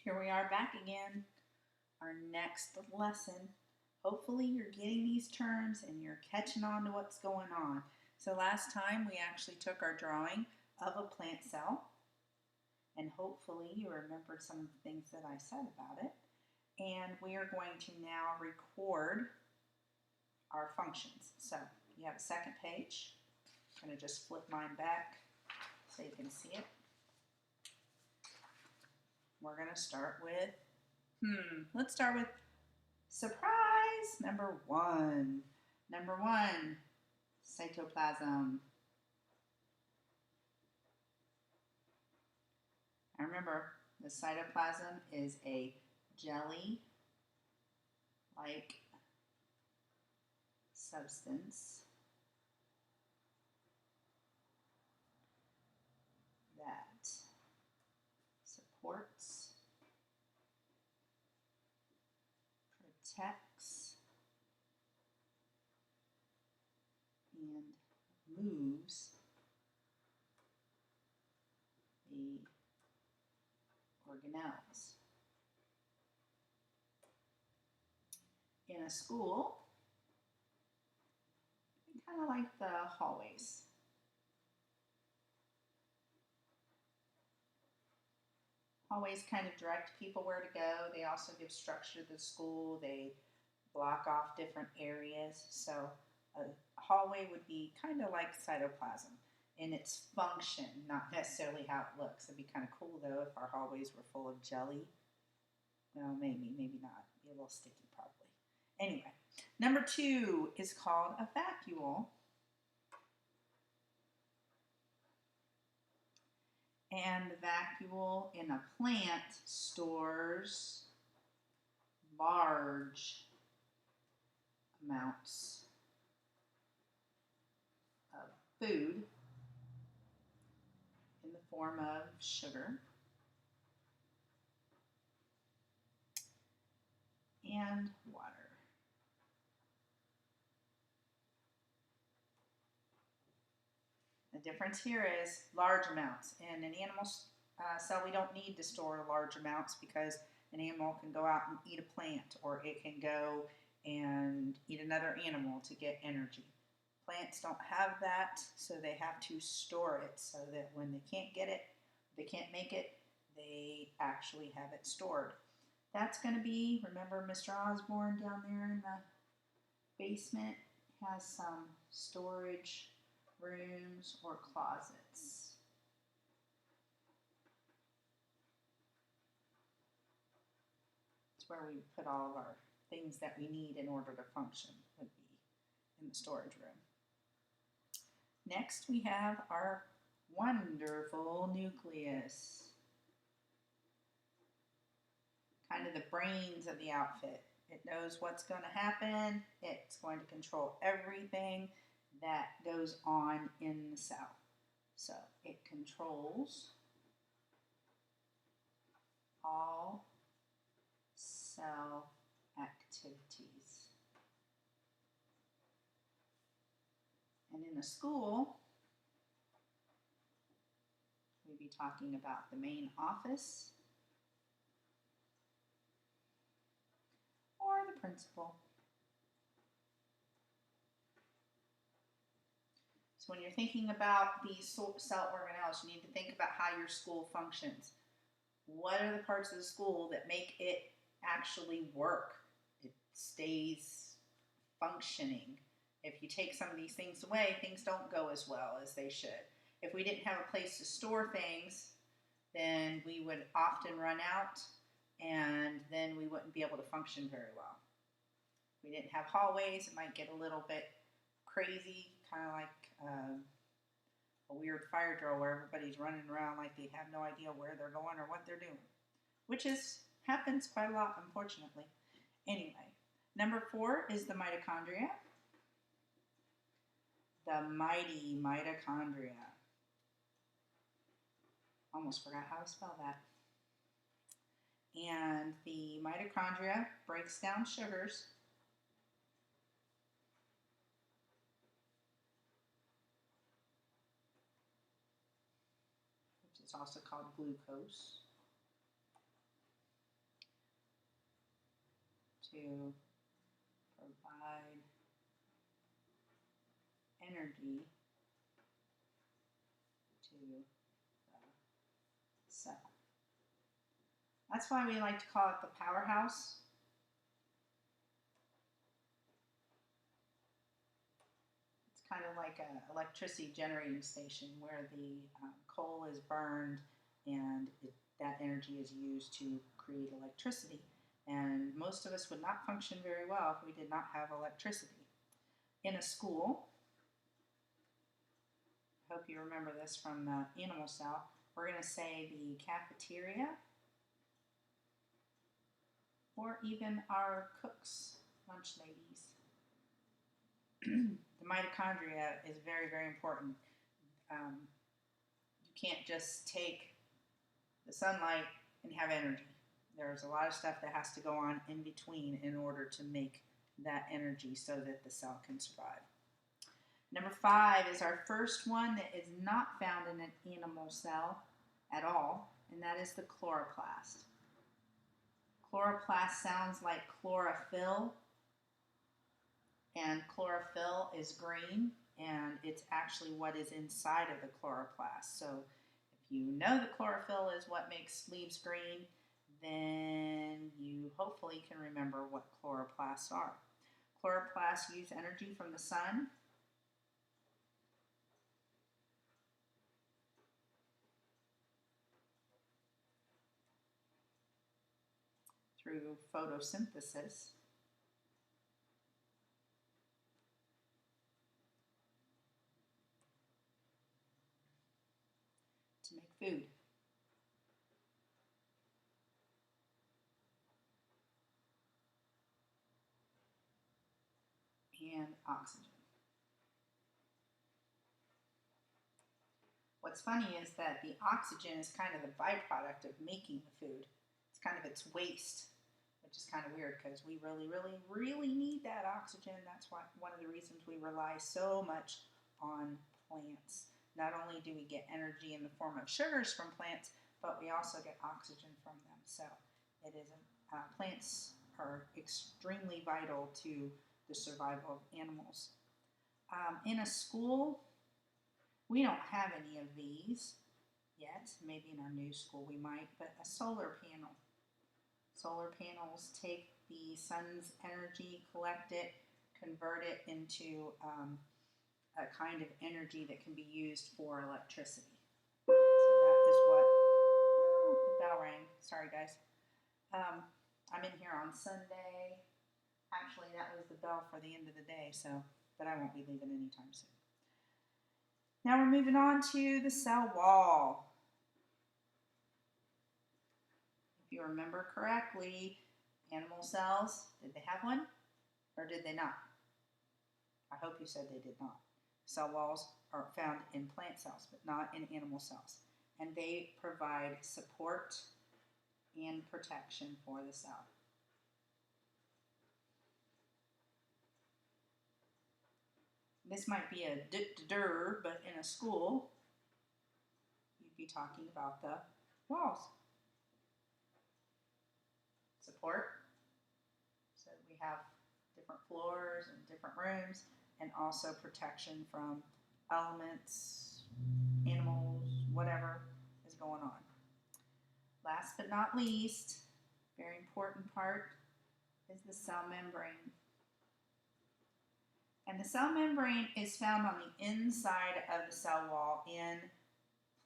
Here we are back again, our next lesson. Hopefully you're getting these terms and you're catching on to what's going on. So last time we actually took our drawing of a plant cell, and hopefully you remembered some of the things that I said about it. And we are going to now record our functions. So you have a second page. I'm going to just flip mine back so you can see it. We're going to start with, let's start with surprise number one. Number one, cytoplasm. And remember, the cytoplasm is a jelly-like substance that supports, protects, and moves the organelles. In a school, kind of like the hallways. Hallways kind of direct people where to go. They also give structure to the school. They block off different areas. So a hallway would be kind of like cytoplasm in its function, not necessarily how it looks. It'd be kind of cool though if our hallways were full of jelly. Well, maybe not. It'd be a little sticky probably. Anyway, number two is called a vacuole. And the vacuole in a plant stores large amounts of food in the form of sugar and water. The difference here is large amounts. In an animal cell, we don't need to store large amounts because an animal can go out and eat a plant, or it can go and eat another animal to get energy. Plants don't have that, so they have to store it so that when they can't get it, they can't make it, they actually have it stored. That's going to be, remember Mr. Osborne down there in the basement has some storage rooms or closets. It's where we put all of our things that we need in order to function, would be in the storage room. Next, we have our wonderful nucleus. Kind of the brains of the outfit. It knows what's going to happen. It's going to control everything that goes on in the cell. So it controls all cell activities. And in a school, we'll be talking about the main office or the principal. So when you're thinking about these cell organelles, you need to think about how your school functions. What are the parts of the school that make it actually work? It stays functioning. If you take some of these things away, things don't go as well as they should. If we didn't have a place to store things, then we would often run out, and then we wouldn't be able to function very well. If we didn't have hallways, it might get a little bit crazy, kind of like a weird fire drill where everybody's running around like they have no idea where they're going or what they're doing, which happens quite a lot, unfortunately. Anyway, number 4 is the mitochondria. The mighty mitochondria. Almost forgot how to spell that. And the mitochondria breaks down sugars It's also called glucose. to provide energy to the cell. That's why we like to call it the powerhouse. It's kind of like an electricity generating station where the coal is burned and that energy is used to create electricity. And most of us would not function very well if we did not have electricity. In a school, I hope you remember this from the animal cell, we're going to say the cafeteria, or even our cooks, lunch ladies. The mitochondria is very, very important. You can't just take the sunlight and have energy. There's a lot of stuff that has to go on in between in order to make that energy so that the cell can survive. Number 5 is our first one that is not found in an animal cell at all, and that is the chloroplast. Chloroplast sounds like chlorophyll, and chlorophyll is green, and it's actually what is inside of the chloroplast. So if you know that chlorophyll is what makes leaves green, then you hopefully can remember what chloroplasts are. Chloroplasts use energy from the sun through photosynthesis to make food. And oxygen. What's funny is that the oxygen is kind of the byproduct of making the food. It's kind of its waste, which is kind of weird because we really, really, really need that oxygen. That's why one of the reasons we rely so much on plants. Not only do we get energy in the form of sugars from plants, but we also get oxygen from them. So it is plants are extremely vital to the survival of animals. In a school, we don't have any of these yet. Maybe in our new school we might, but a solar panel. Solar panels take the sun's energy, collect it, convert it into a kind of energy that can be used for electricity. So that is what, the bell rang. Sorry guys. I'm in here on Sunday. Actually, that was the bell for the end of the day, so, but I won't be leaving anytime soon. Now we're moving on to the cell wall. If you remember correctly, animal cells, did they have one or did they not? I hope you said they did not. Cell walls are found in plant cells, but not in animal cells. And they provide support and protection for the cell. This might be a but in a school, you'd be talking about the walls. Support, so we have different floors and different rooms, and also protection from elements, animals, whatever is going on. Last but not least, very important part is the cell membrane. And the cell membrane is found on the inside of the cell wall in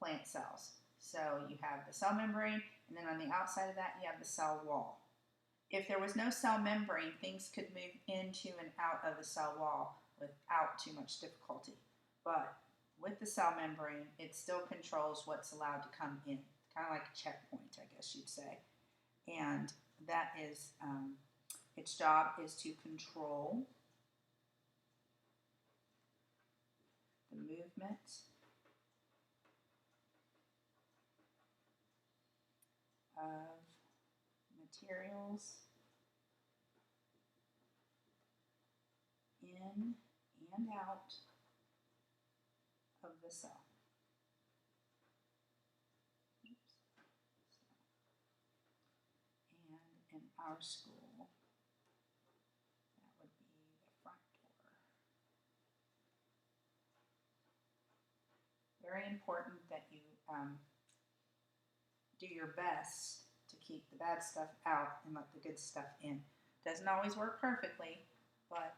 plant cells. So you have the cell membrane, and then on the outside of that you have the cell wall. If there was no cell membrane, things could move into and out of the cell wall without too much difficulty. But with the cell membrane, it still controls what's allowed to come in. Kind of like a checkpoint, I guess you'd say. And that is, its job is to control the movement of materials in and out of the cell. And in our school, very important that you do your best to keep the bad stuff out and let the good stuff in. Doesn't always work perfectly, but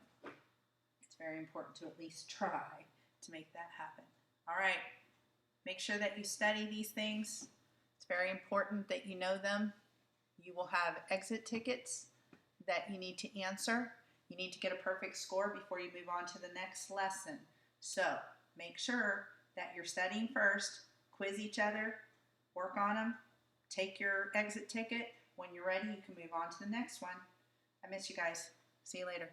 it's very important to at least try to make that happen. All right, make sure that you study these things. It's very important that you know them. You will have exit tickets that you need to answer. You need to get a perfect score before you move on to the next lesson. So make sure that you're studying first, quiz each other, work on them, take your exit ticket. When you're ready, you can move on to the next one. I miss you guys. See you later.